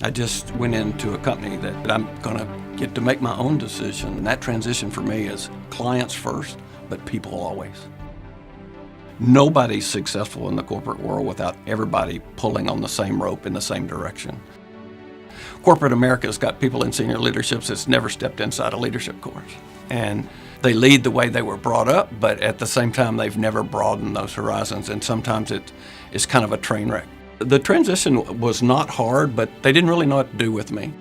I just went into a company that I'm going to get to make my own decision. And that transition for me is clients first, but people always. Nobody's successful in the corporate world without everybody pulling on the same rope in the same direction. Corporate America's got people in senior leaderships that's never stepped inside a leadership course. And they lead the way they were brought up, but at the same time, they've never broadened those horizons, and sometimes it's kind of a train wreck. The transition was not hard, but they didn't really know what to do with me.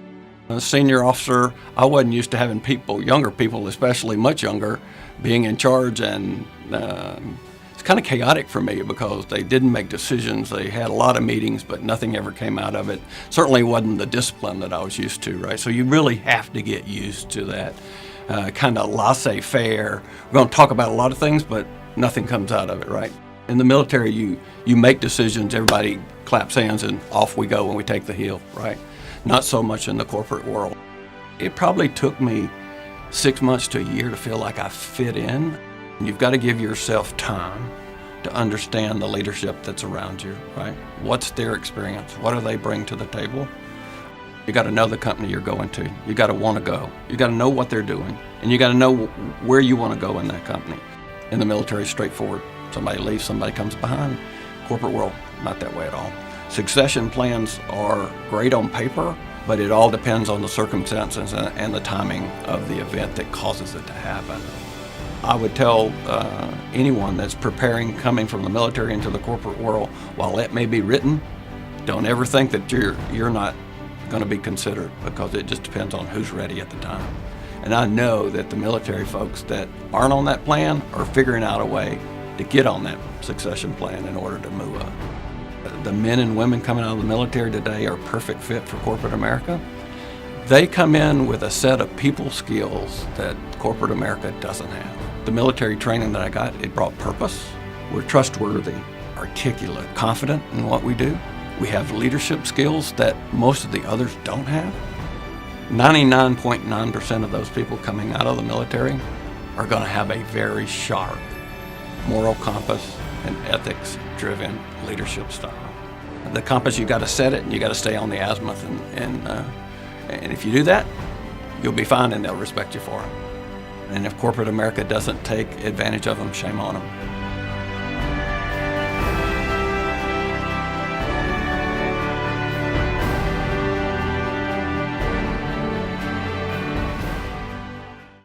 As a senior officer, I wasn't used to having people, younger people especially, much younger, being in charge, and it's kind of chaotic for me because they didn't make decisions. They had a lot of meetings, but nothing ever came out of it. Certainly wasn't the discipline that I was used to, right? So you really have to get used to that kind of laissez-faire. We're going to talk about a lot of things, but nothing comes out of it, right? In the military, you make decisions, everybody claps hands, and off we go when we take the hill, right? Not so much in the corporate world. It probably took me 6 months to a year to feel like I fit in. You've got to give yourself time to understand the leadership that's around you, right? What's their experience? What do they bring to the table? You got to know the company you're going to. You got to want to go. You got to know what they're doing, and you got to know where you want to go in that company. In the military, straightforward. Somebody leaves, somebody comes behind. Corporate world, not that way at all. Succession plans are great on paper, but it all depends on the circumstances and the timing of the event that causes it to happen. I would tell anyone that's preparing, coming from the military into the corporate world, while it may be written, don't ever think that you're not going to be considered, because it just depends on who's ready at the time. And I know that the military folks that aren't on that plan are figuring out a way to get on that succession plan in order to move up. The men and women coming out of the military today are a perfect fit for corporate America. They come in with a set of people skills that corporate America doesn't have. The military training that I got, it brought purpose. We're trustworthy, articulate, confident in what we do. We have leadership skills that most of the others don't have. 99.9% of those people coming out of the military are going to have a very sharp moral compass and ethics-driven leadership style. The compass, you got to set it, and you got to stay on the azimuth, and if you do that, you'll be fine, and they'll respect you for it. And if corporate America doesn't take advantage of them, shame on them.